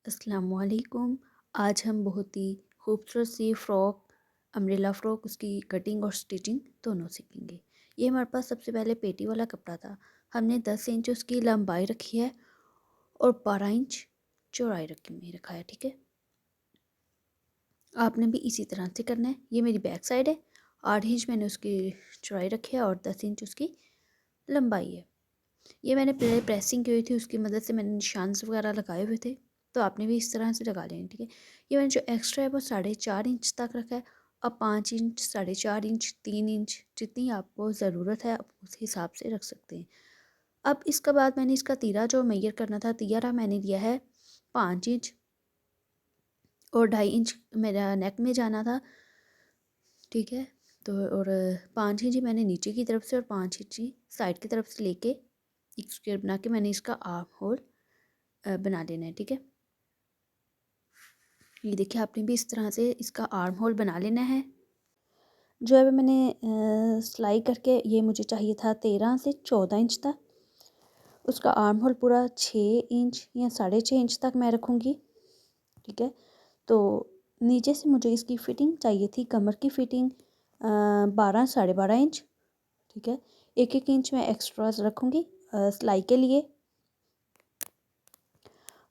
अस्सलामुअलैकुम। आज हम बहुत ही खूबसूरत सी फ़्रॉक, अम्ब्रेला फ़्रॉक, उसकी कटिंग और स्टिचिंग दोनों सीखेंगे। ये हमारे पास सबसे पहले पेटी वाला कपड़ा था। हमने 10 इंच उसकी लंबाई रखी है और 12 इंच चौड़ाई रखा है। ठीक है, आपने भी इसी तरह से करना है। ये मेरी बैक साइड है। 8 इंच मैंने उसकी चौड़ाई रखी है और 10 इंच उसकी लंबाई है। ये मैंने पहले प्रेसिंग की हुई थी, उसकी मदद से मैंने निशान वगैरह लगाए हुए थे, तो आपने भी इस तरह से लगा लें। ठीक है, ये मैंने जो एक्स्ट्रा है वो 4.5 इंच तक रखा है। अब 5 इंच, 4.5 इंच, 3 इंच, जितनी आपको ज़रूरत है आप उस हिसाब से रख सकते हैं। अब इसके बाद मैंने इसका तीरा जो मैयर करना था, तीरा मैंने लिया है 5 इंच और 2.5 इंच मेरा नेक में जाना था। ठीक है, तो और 5 इंच ही मैंने नीचे की तरफ से और 5 इंच ही साइड की तरफ से लेके एक स्क्वायर बना के मैंने इसका आर्म होल बना लेना है। ठीक है, ये देखिए आपने भी इस तरह से इसका आर्म होल बना लेना है। जो है मैंने सिलाई करके, ये मुझे चाहिए था 13 से 14 इंच तक। उसका आर्म होल पूरा 6 इंच या 6.5 इंच तक मैं रखूँगी। ठीक है, तो नीचे से मुझे इसकी फ़िटिंग चाहिए थी, कमर की फ़िटिंग 12 12.5 इंच। ठीक है, 1 1 इंच मैं एक्स्ट्रा रखूँगी सिलाई के लिए।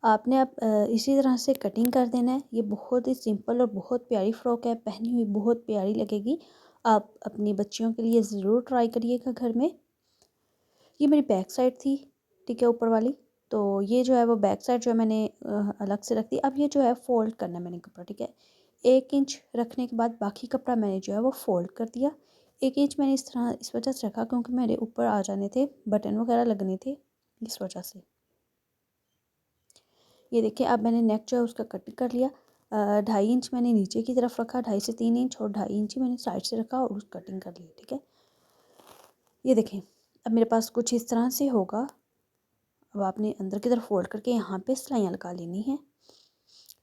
आपने अब इसी तरह से कटिंग कर देना है। ये बहुत ही सिंपल और बहुत प्यारी फ़्रॉक है, पहनी हुई बहुत प्यारी लगेगी। आप अपनी बच्चियों के लिए ज़रूर ट्राई करिएगा घर में। ये मेरी बैक साइड थी, ठीक है, ऊपर वाली। तो ये जो है वो बैक साइड जो है मैंने अलग से रख दी। अब ये जो है फ़ोल्ड करना है मैंने कपड़ा। ठीक है, 1 इंच रखने के बाद बाकी कपड़ा मैंने जो है वो फ़ोल्ड कर दिया। 1 इंच मैंने इस तरह इस वजह से रखा क्योंकि मेरे ऊपर आ जाने थे, बटन वगैरह लगने थे, इस वजह से। ये देखिए अब मैंने नेक जो है उसका कट कर लिया। 2.5 इंच मैंने नीचे की तरफ रखा, 2.5 से 3 इंच, और 2.5 इंच ही मैंने साइड से रखा और उस कटिंग कर ली। ठीक है, ये देखें अब मेरे पास कुछ इस तरह से होगा। अब आपने अंदर की तरफ फोल्ड करके यहाँ पे सिलाइयाँ लगा लेनी है।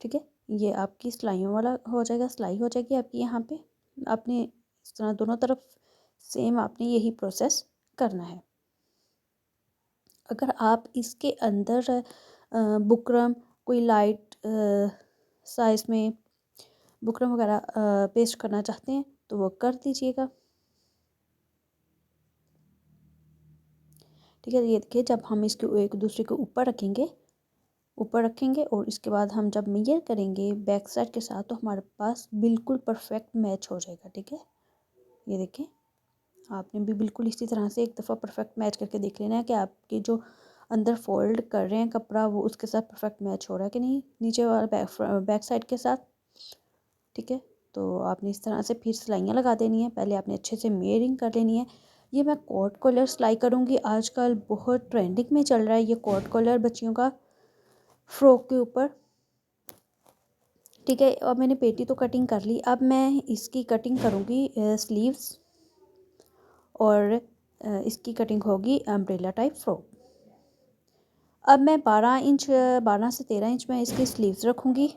ठीक है, ये आपकी सिलाइयों वाला हो जाएगा, सिलाई हो जाएगी आपकी यहाँ पे। आपने इस तरह दोनों तरफ सेम आपने यही प्रोसेस करना है। अगर आप इसके अंदर बुकरम, कोई लाइट साइज़ में बुकरम वगैरह पेस्ट करना चाहते हैं तो वो कर दीजिएगा। ठीक है, ये देखिए जब हम इसके एक दूसरे के ऊपर रखेंगे और इसके बाद हम जब मेजर करेंगे बैक साइड के साथ तो हमारे पास बिल्कुल परफेक्ट मैच हो जाएगा। ठीक है, ये देखें आपने भी बिल्कुल इसी तरह से एक दफ़ा परफेक्ट मैच करके देख लेना है कि आपके जो अंदर फोल्ड कर रहे हैं कपड़ा वो उसके साथ परफेक्ट मैच हो रहा है कि नहीं, नीचे वाला बैक साइड के साथ। ठीक है, तो आपने इस तरह से फिर सिलाइयाँ लगा देनी है। पहले आपने अच्छे से मेयरिंग कर लेनी है। ये मैं कॉट कॉलर सिलाई करूँगी, आजकल बहुत ट्रेंडिंग में चल रहा है ये कॉट कॉलर बच्चियों का फ्रॉक के ऊपर। ठीक है, अब मैंने पेटी तो कटिंग कर ली, अब मैं इसकी कटिंग करूँगी स्लीव्स, और इसकी कटिंग होगी अम्ब्रेला टाइप फ्रॉक। अब मैं 12 इंच, 12 से 13 इंच में इसकी स्लीव्स रखूँगी।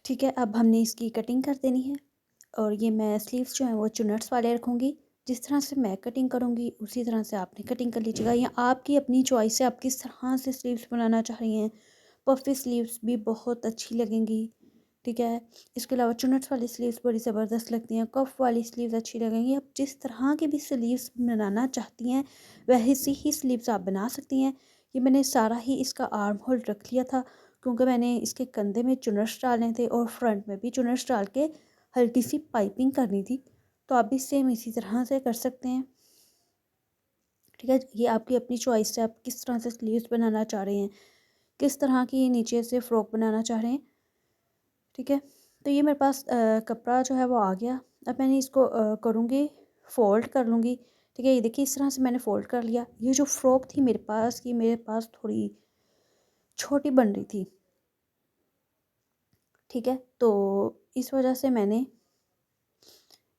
ठीक है, अब हमने इसकी कटिंग कर देनी है और ये मैं स्लीव्स जो हैं वो चुनट्स वाले रखूँगी। जिस तरह से मैं कटिंग करूँगी उसी तरह से आपने कटिंग कर लीजिएगा, या आपकी अपनी चॉइस है आप किस तरह से स्लीव्स बनाना चाह रही हैं। पफी स्लीव्स भी बहुत अच्छी लगेंगी। ठीक है, इसके अलावा चुनट्स वाली स्लीव्स बड़ी ज़बरदस्त लगती हैं, कफ वाली स्लीव्स अच्छी लगेंगी। आप जिस तरह की भी स्लीव्स बनाना चाहती हैं वैसी ही स्लीव्स आप बना सकती हैं। ये मैंने सारा ही इसका आर्म होल रख लिया था क्योंकि मैंने इसके कंधे में चुनट्स डालने थे और फ्रंट में भी चुनट्स डाल के हल्की सी पाइपिंग करनी थी। तो आप भी सेम इसी तरह से कर सकते हैं। ठीक है, ये आपकी अपनी चॉइस है, आप किस तरह से स्लीव्स बनाना चाह रहे हैं, किस तरह की नीचे से फ़्रॉक बनाना चाह रहे हैं। ठीक है, तो ये मेरे पास कपड़ा जो है वो आ गया। अब मैंने इसको करूँगी, फ़ोल्ड कर लूँगी। ठीक है, ये देखिए इस तरह से मैंने फ़ोल्ड कर लिया। ये जो फ़्रॉक थी मेरे पास, ये मेरे पास थोड़ी छोटी बन रही थी। ठीक है, तो इस वजह से मैंने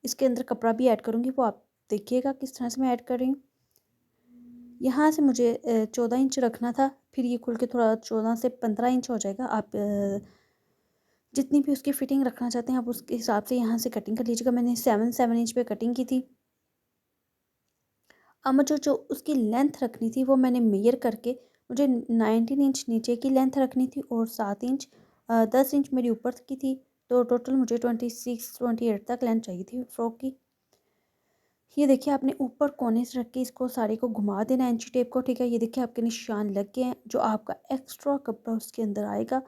इसके अंदर कपड़ा भी ऐड करूँगी, वो आप देखिएगा किस तरह से मैं ऐड कर रही हूँ। यहाँ से मुझे 14 इंच रखना था, फिर ये खुल के थोड़ा 14 से 15 इंच हो जाएगा। आप जितनी भी उसकी फ़िटिंग रखना चाहते हैं आप उसके हिसाब से यहाँ से कटिंग कर लीजिएगा। मैंने 7 इंच पे कटिंग की थी। अब मुझे जो उसकी लेंथ रखनी थी वो मैंने मेयर करके मुझे 19 इंच नीचे की लेंथ रखनी थी और 7 इंच 10 इंच मेरी ऊपर की थी। तो टोटल मुझे 26-28 तक लेंथ चाहिए थी फ़्रॉक की। ये देखिए आपने ऊपर कोने से रख के इसको साड़ी को घुमा देना है इंची टेप को, ठीक है। ये देखिए आपके निशान लग गए हैं, जो आपका एक्स्ट्रा कपड़ा उसके अंदर आएगा।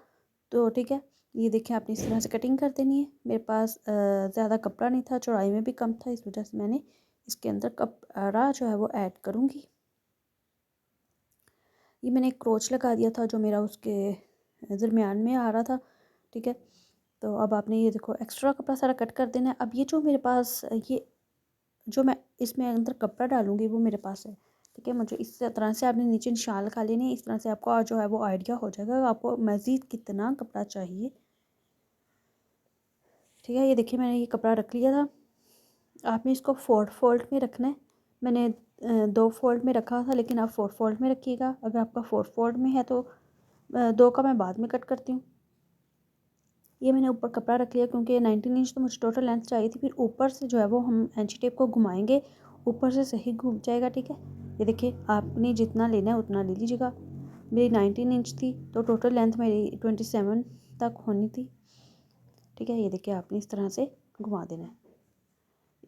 तो ठीक है, ये देखिए आपने इस तरह से कटिंग कर देनी है। मेरे पास ज़्यादा कपड़ा नहीं था, चौड़ाई में भी कम था, इस वजह से मैंने इसके अंदर कपड़ा जो है वो ऐड करूँगी। ये मैंने एक क्रोच लगा दिया था जो मेरा उसके दरमियान में आ रहा था, ठीक है। तो अब आपने ये देखो एक्स्ट्रा कपड़ा सारा कट कर देना है। अब ये जो मेरे पास ये जो मैं इसमें अंदर कपड़ा डालूंगी वो मेरे पास है, ठीक है। मुझे इस तरह से आपने नीचे निशान लगा लेने हैं। इस तरह से आपको जो है वो आइडिया हो जाएगा आपको मज़ीद कितना कपड़ा चाहिए, ठीक है। ये देखिए मैंने ये कपड़ा रख लिया था। आपने इसको 4 फोल्ड में रखना है। मैंने 2 फोल्ड में रखा था, लेकिन आप 4 फोल्ड में रखिएगा। अगर आपका 4 फोल्ड में है तो 2 का मैं बाद में कट करती हूँ। ये मैंने ऊपर कपड़ा रख लिया क्योंकि 19 इंच तो मुझे टोटल लेंथ चाहिए थी। फिर ऊपर से जो है वो हम एंची टेप को घुमाएंगे, ऊपर से सही घूम जाएगा, ठीक है। ये देखिए आपने जितना लेना है उतना ले लीजिएगा। मेरी 19 इंच थी तो टोटल लेंथ मेरी 27 तक होनी थी, ठीक है। ये देखिए आपने इस तरह से घुमा देना है।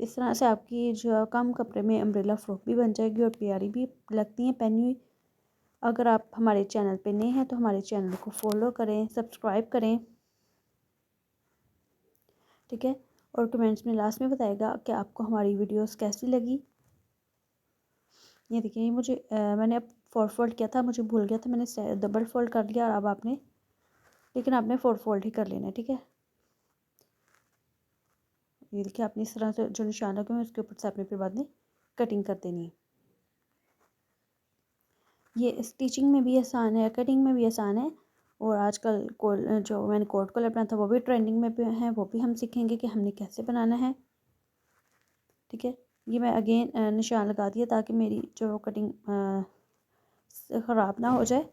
इस तरह से आपकी जो कम कपड़े में अम्ब्रेला फ्रॉक भी बन जाएगी और प्यारी भी लगती हैं पहनी हुई। अगर आप हमारे चैनल पे नए हैं तो हमारे चैनल को फॉलो करें, सब्सक्राइब करें, ठीक है। और कमेंट्स में लास्ट में बताएगा कि आपको हमारी वीडियोस कैसी लगी। ये देखिए ये मुझे मैंने अब 4 फोल्ड किया था, मुझे भूल गया था, मैंने डबल फोल्ड कर लिया। और अब आपने लेकिन आपने 4 फोल्ड ही कर लेना है, ठीक है। ये देखिए आपने इस तरह से जो निशान लगे हुए उसके ऊपर से आपने फिर बाद में कटिंग कर देनी है। ये स्टिचिंग में भी आसान है, कटिंग में भी आसान है। और आजकल जो मैंने कोट कॉलर बनाया था वो भी ट्रेंडिंग में भी है, वो भी हम सीखेंगे कि हमने कैसे बनाना है, ठीक है। ये मैं अगेन निशान लगा दिया ताकि मेरी जो कटिंग ख़राब ना हो जाए।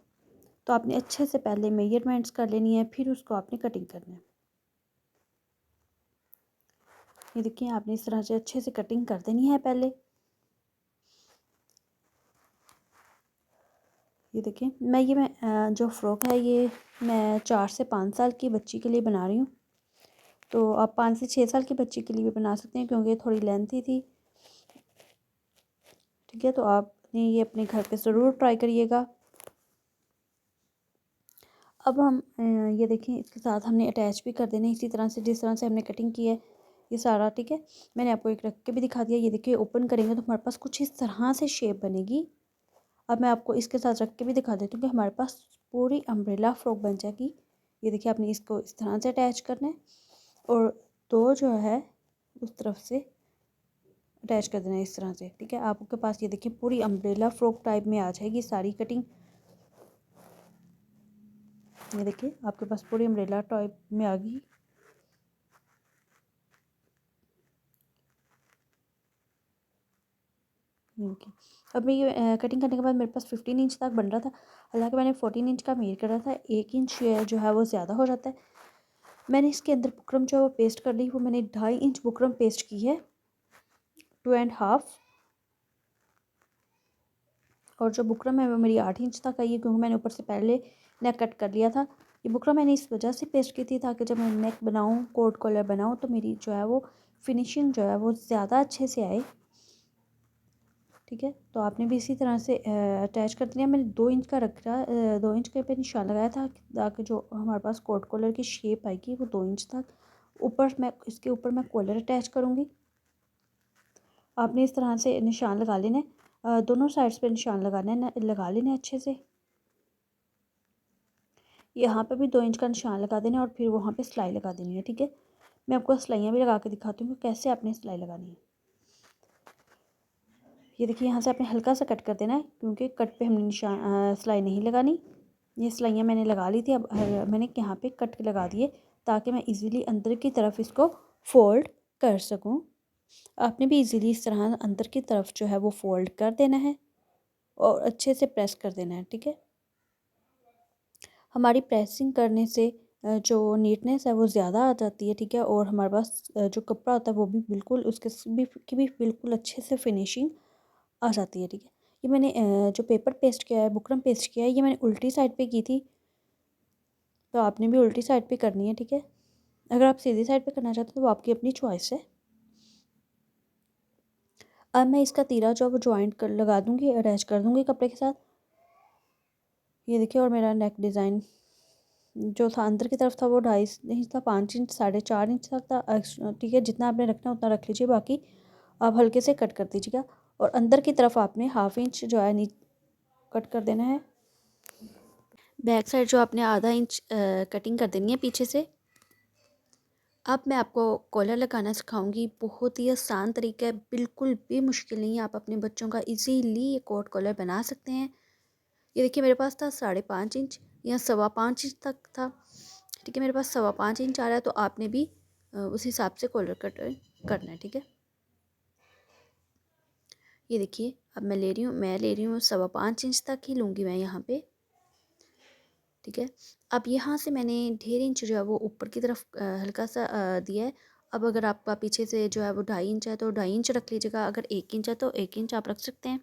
तो आपने अच्छे से पहले मेजरमेंट्स कर लेनी है, फिर उसको आपने कटिंग करना है। ये देखिए आपने इस तरह से अच्छे से कटिंग कर देनी है पहले। ये देखिए मैं जो फ़्रॉक है ये मैं 4 से 5 साल की बच्ची के लिए बना रही हूँ। तो आप 5 से 6 साल की बच्ची के लिए भी बना सकते हैं क्योंकि थोड़ी लेंथी थी, ठीक है। तो आपने ये अपने घर पे ज़रूर ट्राई करिएगा। अब हम ये देखें इसके साथ हमने अटैच भी कर देना है इसी तरह से जिस तरह से हमने कटिंग की है ये सारा, ठीक है। मैंने आपको एक रख के भी दिखा दिया। ये देखिए ओपन करेंगे तो हमारे पास कुछ इस तरह से शेप बनेगी। अब मैं आपको इसके साथ रख के भी दिखा देती हूँ कि हमारे पास पूरी अम्ब्रेला फ्रॉक बन जाएगी। ये देखिए आपने इसको इस तरह से अटैच करना है और दो जो है उस तरफ से अटैच कर देना है इस तरह से, ठीक है। आपके पास ये देखिए पूरी अम्ब्रेला फ्रॉक टाइप में आ जाएगी सारी कटिंग। ये देखिए आपके पास पूरी अम्ब्रेला टाइप में आ गई। ओके, अब मैं ये कटिंग करने के बाद मेरे पास 15 इंच तक बन रहा था। हालांकि मैंने 14 इंच का मेड करा था, 1 इंच जो है वो ज़्यादा हो जाता है। मैंने इसके अंदर बुकरम जो है वो पेस्ट कर ली, वो मैंने 2.5 इंच बुकरम पेस्ट की है, 2.5। और जो बुकरम है वो मेरी 8 इंच तक आई है क्योंकि मैंने ऊपर से पहले नेक कट कर लिया था। ये बुकरम मैंने इस वजह से पेस्ट की थी ताकि जब मैं नेक बनाऊँ, कोट कॉलर बनाऊँ तो मेरी जो है वो फिनिशिंग जो है वो ज़्यादा अच्छे से आए, ठीक है। तो आपने भी इसी तरह से अटैच कर दिया। मैंने 2 इंच का रखा, 2 इंच के पे निशान लगाया था ताकि जो हमारे पास कोट कॉलर की शेप आएगी वो 2 इंच तक। ऊपर मैं इसके ऊपर मैं कॉलर अटैच करूँगी। आपने इस तरह से निशान लगा लेना है, दोनों साइड्स पे निशान लगाना है, लगा लेना है अच्छे से। यहाँ पे भी 2 इंच का निशान लगा देना है और फिर वहाँ पे सिलाई लगा देनी है, ठीक है। मैं आपको सिलाइयाँ भी लगा के दिखाती हूँ कि कैसे आपने सिलाई लगानी है। ये देखिए यहाँ से आपने हल्का सा कट कर देना है क्योंकि कट पे हमने निशान सिलाई नहीं लगानी। ये सिलाइयाँ मैंने लगा ली थी। अब मैंने यहाँ पे कट लगा दिए ताकि मैं इजीली अंदर की तरफ इसको फोल्ड कर सकूँ। आपने भी इजीली इस तरह अंदर की तरफ जो है वो फोल्ड कर देना है और अच्छे से प्रेस कर देना है, ठीक है। हमारी प्रेसिंग करने से जो नीटनेस है वो ज़्यादा आ जाती है, ठीक है। और हमारे पास जो कपड़ा होता है वो भी बिल्कुल उसके भी की भी बिल्कुल अच्छे से फिनिशिंग आ जाती है, ठीक है। ये मैंने जो पेपर पेस्ट किया है, बुकरम पेस्ट किया है, ये मैंने उल्टी साइड पे की थी, तो आपने भी उल्टी साइड पे करनी है, ठीक है। अगर आप सीधी साइड पे करना चाहते हो तो वो आपकी अपनी चॉइस है। अब मैं इसका तीरा जो है वो जॉइंट कर लगा दूँगी, अटैच कर दूँगी कपड़े के साथ। ये देखिए, और मेरा नेक डिज़ाइन जो था अंदर की तरफ था वो 2.5 इंच था, 5 इंच, 4.5 इंच तक था। ठीक है, जितना आपने रखना उतना रख लीजिए, बाकी आप हल्के से कट कर दीजिएगा। और अंदर की तरफ आपने 1/2 इंच जो है कट कर देना है। बैक साइड जो आपने आधा इंच कटिंग कर देनी है पीछे से। अब मैं आपको कॉलर लगाना सिखाऊंगी, बहुत ही आसान तरीका है, बिल्कुल भी मुश्किल नहीं है। आप अपने बच्चों का इजीली ये कोट कॉलर बना सकते हैं। ये देखिए, मेरे पास था 5.5 इंच या 5.25 इंच तक था, ठीक है। मेरे पास 5.25 इंच आ रहा है, तो आपने भी उस हिसाब से कॉलर कट करना है, ठीक है। ये देखिए, अब मैं ले रही हूँ 5.25 इंच तक ही लूँगी मैं यहाँ पे, ठीक है। अब यहाँ से मैंने 1.5 इंच जो है वो ऊपर की तरफ हल्का सा दिया है। अब अगर आपका पीछे से जो है वो 2.5 इंच है तो 2.5 इंच रख लीजिएगा, अगर 1 इंच है तो 1 इंच आप रख सकते हैं।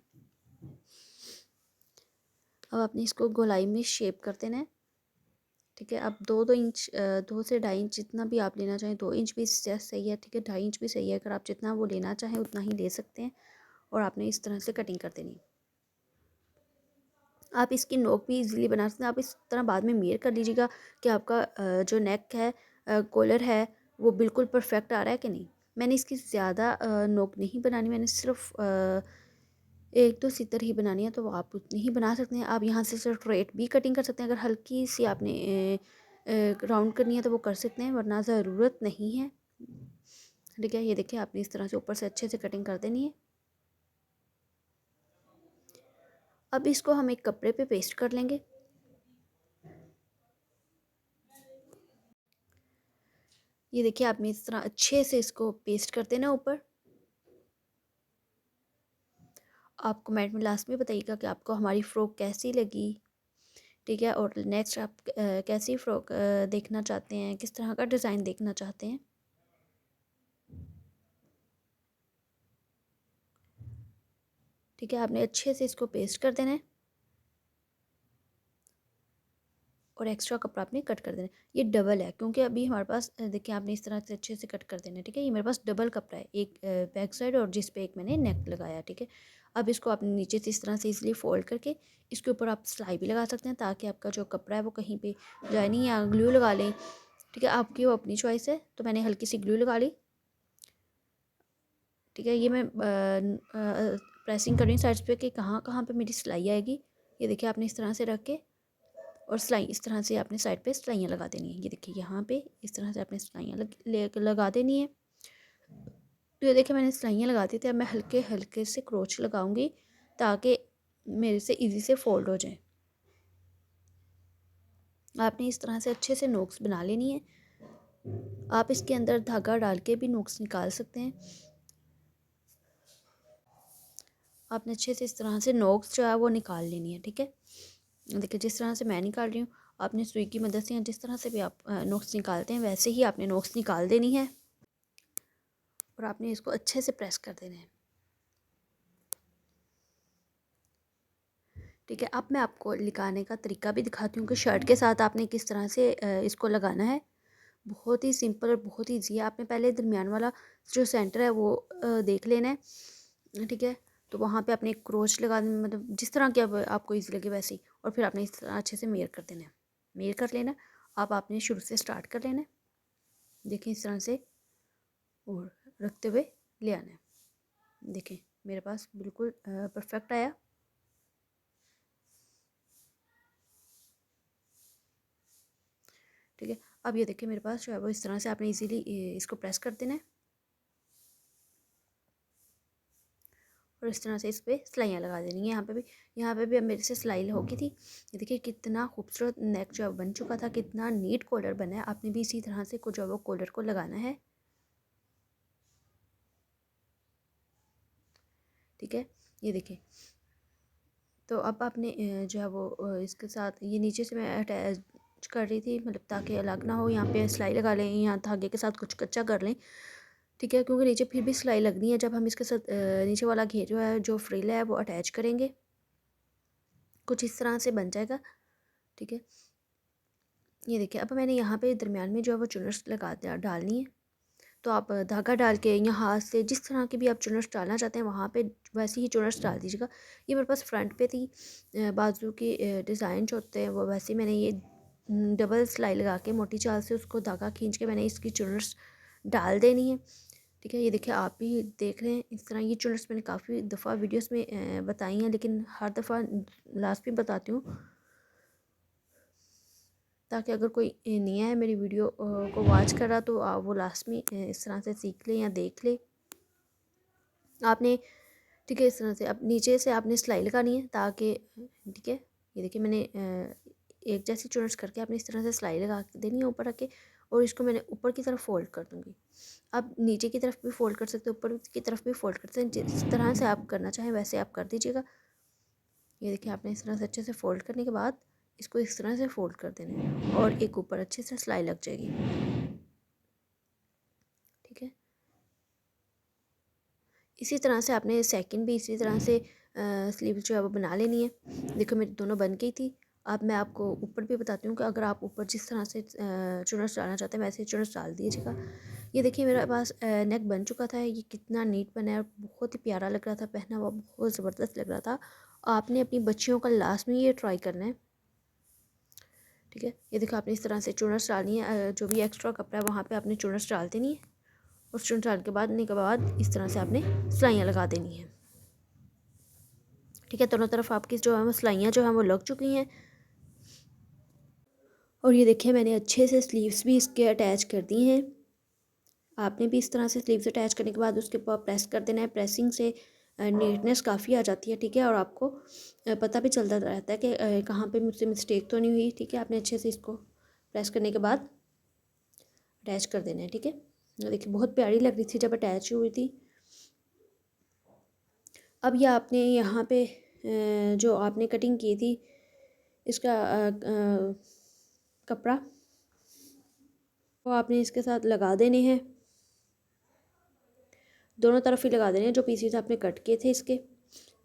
अब आपने इसको गोलाई में शेप कर देना है, ठीक है। अब 2-2 इंच 2 से 2.5 इंच जितना भी आप लेना चाहें, 2 इंच भी सही है, ठीक है। 2.5 इंच भी सही है, अगर आप जितना वो लेना चाहें उतना ही ले सकते हैं। और आपने इस तरह से कटिंग कर देनी है। आप इसकी नोक भी इजीली बना सकते हैं। आप इस तरह बाद में मेयर कर लीजिएगा कि आपका जो नेक है, कॉलर है, वो बिल्कुल परफेक्ट आ रहा है कि नहीं। मैंने इसकी ज़्यादा नोक नहीं बनानी, मैंने सिर्फ 1-2 सितर ही बनानी है, तो वो आप उतनी ही बना सकते हैं। आप यहाँ से स्ट्रेट भी कटिंग कर सकते हैं, अगर हल्की सी आपने राउंड करनी है तो वो कर सकते हैं, वरना ज़रूरत नहीं है, ठीक है। ये देखिए, आपने इस तरह से ऊपर से अच्छे से कटिंग कर देनी है। अब इसको हम एक कपड़े पे पेस्ट कर लेंगे। ये देखिए, आपने इस तरह अच्छे से इसको पेस्ट कर देना ऊपर। आप कमेंट में लास्ट में बताइएगा कि आपको हमारी फ़्रॉक कैसी लगी, ठीक है। और नेक्स्ट आप कैसी फ़्रॉक देखना चाहते हैं, किस तरह का डिज़ाइन देखना चाहते हैं, ठीक है। आपने अच्छे से इसको पेस्ट कर देना है और एक्स्ट्रा कपड़ा आपने कट कर देना है। ये डबल है क्योंकि अभी हमारे पास देखिए, आपने इस तरह से अच्छे से कट कर देना है, ठीक है। ये मेरे पास डबल कपड़ा है, एक बैक साइड और जिस पे एक मैंने नेक लगाया, ठीक है। अब इसको आपने नीचे से इस तरह से इसलिए फोल्ड करके इसके ऊपर आप सिलाई भी लगा सकते हैं, ताकि आपका जो कपड़ा है वो कहीं पे जाए नहीं, या ग्लू लगा लें, ठीक है। आपकी वो अपनी चॉइस है, तो मैंने हल्की सी ग्लू लगा ली, ठीक है। ये मैं प्रेसिंग कर रही हूँ साइड्स पे कि कहाँ कहाँ पे मेरी सिलाई आएगी। ये देखिए, आपने इस तरह से रख के और सिलाई इस तरह से आपने साइड पे सिलाइयाँ लगा देनी है। ये देखिए, यहाँ पे इस तरह से आपने सिलाइयाँ लगा देनी है। तो ये देखिए, मैंने सिलाइयाँ लगा दी थी। अब मैं हल्के हल्के से क्रोच लगाऊंगी ताकि मेरे से इजी से फोल्ड हो जाए। आपने इस तरह से अच्छे से नोक्स बना लेनी है। आप इसके अंदर धागा डाल के भी नोक्स निकाल सकते हैं। आपने अच्छे से इस तरह से नोक्स जो है वो निकाल लेनी है, ठीक है। देखिए, जिस तरह से मैं निकाल रही हूँ, आपने सुई की मदद से या जिस तरह से भी आप नोक्स निकालते हैं वैसे ही आपने नोक्स निकाल देनी है और आपने इसको अच्छे से प्रेस कर देना है, ठीक है। अब मैं आपको लगाने का तरीका भी दिखाती हूँ कि शर्ट के साथ आपने किस तरह से इसको लगाना है। बहुत ही सिंपल और बहुत ही ईजी है। आपने पहले दरमियान वाला जो सेंटर है वो देख लेना है, ठीक है। तो वहाँ पे आपने एक क्रोच लगा, मतलब जिस तरह की अब आपको ईजी लगे वैसे ही, और फिर आपने इस तरह अच्छे से मेयर कर देना है, मेयर कर लेना। अब आपने शुरू से स्टार्ट कर लेना है, देखिए इस तरह से, और रखते हुए ले आना है। देखें, मेरे पास बिल्कुल परफेक्ट आया। ठीक है, अब ये देखिए, मेरे पास जो है वो इस तरह से आपने इजीली इसको प्रेस कर देना है और इस तरह से इस पर सिलाइयाँ लगा देनी है। यहाँ पे भी अब मेरे से सिलाई होगी थी। ये देखिए, कितना खूबसूरत नेक जो बन चुका था, कितना नीट कॉलर बना है। आपने भी इसी तरह से कुछ जो वो कॉलर को लगाना है, ठीक है। ये देखिए, तो अब आपने जो है वो इसके साथ ये नीचे से मैं अटैच कर रही थी, मतलब ताकि अलग ना हो। यहाँ पे सिलाई लगा लें, यहाँ धागे के साथ कुछ कच्चा कर लें, ठीक है, क्योंकि नीचे फिर भी सिलाई लगनी है जब हम इसके साथ नीचे वाला घेर जो है, जो फ्रिल है, वो अटैच करेंगे। कुछ इस तरह से बन जाएगा। ठीक है, ये देखिए अब मैंने यहाँ पे दरमियान में जो है वो चुनर्स लगा डालनी है। तो आप धागा डाल के या हाथ से जिस तरह की भी आप चुनर्स डालना चाहते हैं वहाँ पे वैसे ही चुनर्स डाल दीजिएगा। ये मेरे पास फ्रंट पे थी, बाजू के डिज़ाइन जो होते हैं वो वैसे ही मैंने ये डबल सिलाई लगा के मोटी चाल से उसको धागा खींच के मैंने इसकी चुनर्स डाल देनी है। ठीक है, ये देखिए आप भी देख रहे हैं इस तरह ये चुनर्स मैंने काफ़ी दफ़ा वीडियोस में बताई हैं, लेकिन हर दफ़ा लास्ट में बताती हूँ ताकि अगर कोई नया है मेरी वीडियो को वॉच कर रहा तो वो लास्ट में इस तरह से सीख ले या देख ले आपने। ठीक है, इस तरह से अब नीचे से आपने सिलाई लगानी है ताकि, ठीक है, ये देखिए मैंने एक जैसी चुनर्स करके आपने इस तरह से सिलाई लगा देनी है ऊपर रख के, और इसको मैंने ऊपर की तरफ फोल्ड कर दूँगी। आप नीचे की तरफ भी फोल्ड कर सकते हो, ऊपर की तरफ भी फोल्ड कर सकते हैं, जिस तरह से आप करना चाहें वैसे आप कर दीजिएगा। ये देखिए आपने इस तरह से अच्छे से फोल्ड करने के बाद इसको इस तरह से फोल्ड कर देना है और एक ऊपर अच्छे से सिलाई लग जाएगी। ठीक है, इसी तरह से आपने सेकंड भी इसी तरह से स्लीव जो है वो बना लेनी है। देखो मेरी दोनों बन गई थी। अब मैं आपको ऊपर भी बताती हूँ कि अगर आप ऊपर जिस तरह से चुनर्स डालना चाहते हैं वैसे चुनर्स डाल दीजिएगा। ये देखिए मेरे पास नेक बन चुका था। ये कितना नीट बना है और बहुत ही प्यारा लग रहा था, पहना हुआ बहुत ज़बरदस्त लग रहा था। आपने अपनी बच्चियों का लास्ट में ये ट्राई करना है। ठीक है, ये देखो आपने इस तरह से चुनर्स डालनी है, जो भी एक्स्ट्रा कपड़ा है वहाँ पे आपने चुनर्स डाल देनी है। और चुनर्स डालने के बाद इस तरह से आपने सिलाइयाँ लगा देनी है। ठीक है, दोनों तरफ आपकी जो है वो सिलाइयाँ जो हैं वो लग चुकी हैं। और ये देखिए मैंने अच्छे से स्लीव्स भी इसके अटैच कर दी हैं। आपने भी इस तरह से स्लीव्स अटैच करने के बाद उसके ऊपर प्रेस कर देना है। प्रेसिंग से नीटनेस काफ़ी आ जाती है। ठीक है, और आपको पता भी चलता रहता है कि कहाँ पे मुझसे मिस्टेक तो नहीं हुई। ठीक है, आपने अच्छे से इसको प्रेस करने के बाद अटैच कर देना है। ठीक है, देखिए बहुत प्यारी लग रही थी जब अटैच हुई थी। अब ये आपने यहाँ पे जो आपने कटिंग की थी इसका कपड़ा वो आपने इसके साथ लगा देने हैं। दोनों तरफ ही लगा देने हैं जो पीसीज आपने कट किए थे इसके।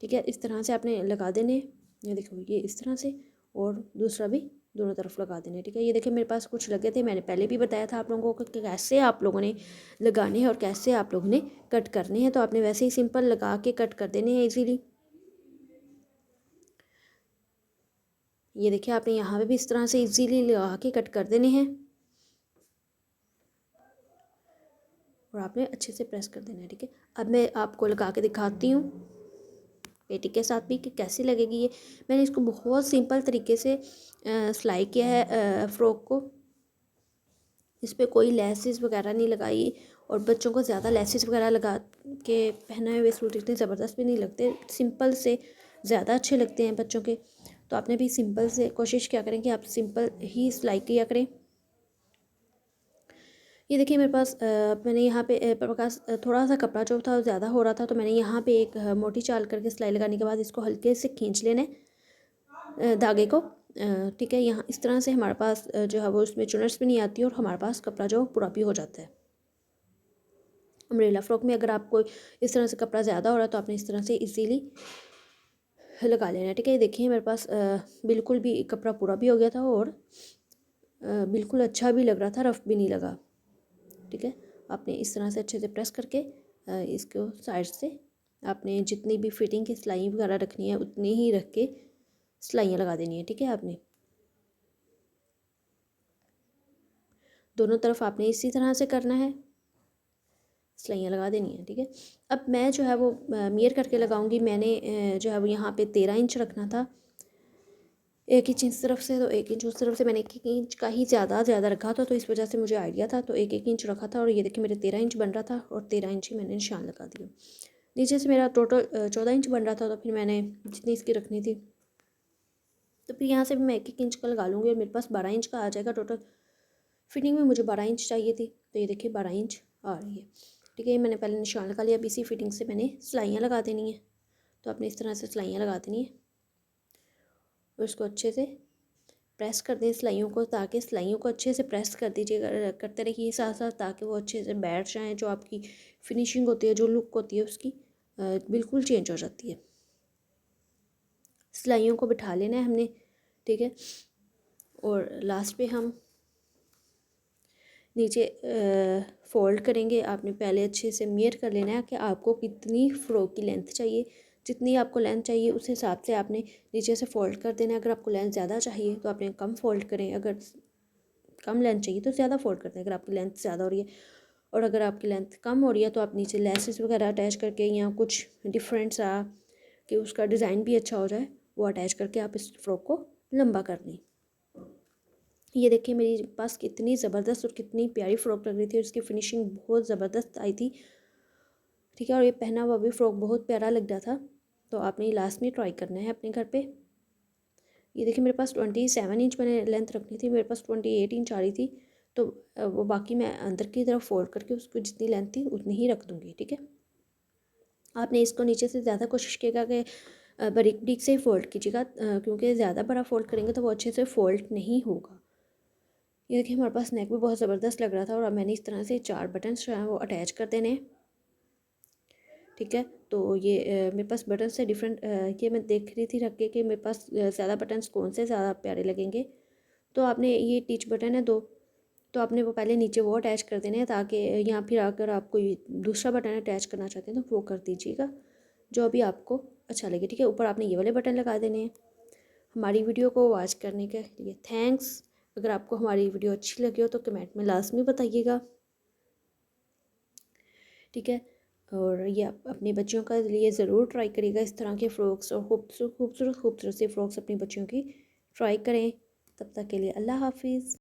ठीक है, इस तरह से आपने लगा देने। ये देखो ये इस तरह से, और दूसरा भी दोनों तरफ लगा देने। ठीक है, ये देखिए मेरे पास कुछ लगे थे, मैंने पहले भी बताया था आप लोगों को कि कैसे आप लोगों ने लगाने हैं और कैसे आप लोगों ने कट करने हैं। तो आपने वैसे ही सिंपल लगा के कट कर देने हैं इजीली। ये देखिए आपने यहाँ पे भी इस तरह से इजीली लगा के कट कर देने हैं और आपने अच्छे से प्रेस कर देना है। ठीक है, अब मैं आपको लगा के दिखाती हूँ पेटी के साथ भी कि कैसी लगेगी ये। मैंने इसको बहुत सिंपल तरीके से सिलाई किया है फ़्रॉक को। इस पर कोई लेसेस वगैरह नहीं लगाई, और बच्चों को ज़्यादा लेसेस वगैरह लगा के पहनाए हुए सूट इतने ज़बरदस्त भी नहीं लगते, सिंपल से ज़्यादा अच्छे लगते हैं बच्चों के। तो आपने भी सिंपल से कोशिश क्या करें कि आप सिंपल ही सिलाई किया करें। ये देखिए मेरे पास मैंने यहाँ पे मेरे पास थोड़ा सा कपड़ा जो था ज़्यादा हो रहा था, तो मैंने यहाँ पे एक मोटी चाल करके सिलाई लगाने के बाद इसको हल्के से खींच लेना है धागे को। ठीक है, यहाँ इस तरह से हमारे पास जो है वो उसमें चुनर्स भी नहीं आती और हमारे पास कपड़ा जो पूरा भी हो जाता है। अम्ब्रेला फ्रॉक में अगर आपको इस तरह से कपड़ा ज़्यादा हो रहा है तो आपने इस तरह से इजीली लगा लेना है। ठीक है, ये देखिए मेरे पास बिल्कुल भी कपड़ा पूरा भी हो गया था और बिल्कुल अच्छा भी लग रहा था, रफ भी नहीं लगा। ठीक है, आपने इस तरह से अच्छे से प्रेस करके इसको साइड से आपने जितनी भी फिटिंग की सिलाई वगैरह रखनी है उतनी ही रख के सिलाइयाँ लगा देनी है। ठीक है, आपने दोनों तरफ आपने इसी तरह से करना है, सिलाइयाँ लगा देनी है। ठीक है, अब मैं जो है वो मेयर करके लगाऊंगी। मैंने जो है वो यहाँ पे 13 इंच रखना था, 1 इंच इस तरफ से तो 1 इंच उस तरफ से। मैंने 1 इंच का ही ज़्यादा रखा था, तो इस वजह से मुझे आइडिया था, तो 1 इंच रखा था। और ये देखिए मेरे 13 इंच बन रहा था और 13 इंच ही मैंने निशान लगा दिया। नीचे से मेरा टोटल 14 इंच बन रहा था, तो फिर मैंने जितनी इसकी रखनी थी तो फिर यहाँ से भी मैं 1 इंच का लगा लूँगी और मेरे पास 12 इंच का आ जाएगा टोटल। फिटिंग में मुझे 12 इंच चाहिए थी, तो ये देखिए 12 इंच आ रही है। ठीक है, मैंने पहले निशान लगा लिया। अब इसी फिटिंग से मैंने सिलाइयाँ लगा देनी है। तो आपने इस तरह से सिलाइयाँ लगा देनी है और इसको अच्छे से प्रेस कर दें सिलाइयों को, ताकि सिलाइयों को अच्छे से प्रेस कर दीजिए, करते रहिए साथ साथ, ताकि वो अच्छे से बैठ जाएँ। जो आपकी फिनिशिंग होती है, जो लुक होती है उसकी बिल्कुल चेंज हो जाती है। सिलाइयों को बिठा लेना है हमने, ठीक है। और लास्ट पे हम नीचे फ़ोल्ड करेंगे। आपने पहले अच्छे से मेयर कर लेना है कि आपको कितनी फ़्रॉक की लेंथ चाहिए। जितनी आपको लेंथ चाहिए उस हिसाब से आपने नीचे से फ़ोल्ड कर देना है। अगर आपको लेंथ ज़्यादा चाहिए तो आपने कम फ़ोल्ड करें, अगर कम लेंथ चाहिए तो ज़्यादा फ़ोल्ड करते हैं अगर आपकी लेंथ ज़्यादा हो रही है। और अगर आपकी लेंथ कम हो रही है तो आप नीचे लेसेस वगैरह अटैच करके या कुछ डिफरेंट सा कि उसका डिज़ाइन भी अच्छा हो जाए वो अटैच करके आप इस फ़्रॉक को लंबा कर लें। ये देखिए मेरे पास कितनी ज़बरदस्त और कितनी प्यारी फ़्रॉक लग रही थी और इसकी फिनिशिंग बहुत ज़बरदस्त आई थी, ठीक है। और ये पहना हुआ भी फ़्रॉक बहुत प्यारा लग रहा था। तो आपने ये लास्ट में ट्राई करना है अपने घर पे। ये देखिए मेरे पास 27 इंच मैंने लेंथ रखनी थी, मेरे पास 28 इंच आ रही थी। तो वो बाकी मैं अंदर की तरफ फोल्ड करके उसको जितनी लेंथ थी उतनी ही रख दूँगी, ठीक है। आपने इसको नीचे से ज़्यादा कोशिश कीजिएगा कि बारीक बारीक से ही फ़ोल्ड कीजिएगा, क्योंकि ज़्यादा बड़ा फ़ोल्ड करेंगे तो वो अच्छे से फ़ोल्ड नहीं होगा। ये देखिए हमारे पास नेक भी बहुत ज़बरदस्त लग रहा था और अब मैंने इस तरह से 4 बटन्स जो हैं वो अटैच कर देने हैं, ठीक है। तो ये मेरे पास बटन से डिफरेंट ये मैं देख रही थी रख के कि मेरे पास ज़्यादा बटन्स कौन से ज़्यादा प्यारे लगेंगे। तो आपने ये टीच बटन है 2, तो आपने वो पहले नीचे वो अटैच कर देने हैं, ताकि या फिर अगर आप कोई दूसरा बटन अटैच करना चाहते हैं तो वो कर दीजिएगा, जो अभी आपको अच्छा लगे, ठीक है। ऊपर आपने ये वाले बटन लगा देने हैं। हमारी वीडियो को वॉच करने के लिए थैंक्स। अगर आपको हमारी वीडियो अच्छी लगी हो तो कमेंट में लाजमी बताइएगा, ठीक है। और ये आप अपने बच्चों का लिए ज़रूर ट्राई करिएगा इस तरह के फ़्रॉक्स, और खूबसूरत खूबसूरत खूबसूरत सी फ़्रॉक्स अपनी बच्चियों की ट्राई करें। तब तक के लिए अल्लाह हाफिज़।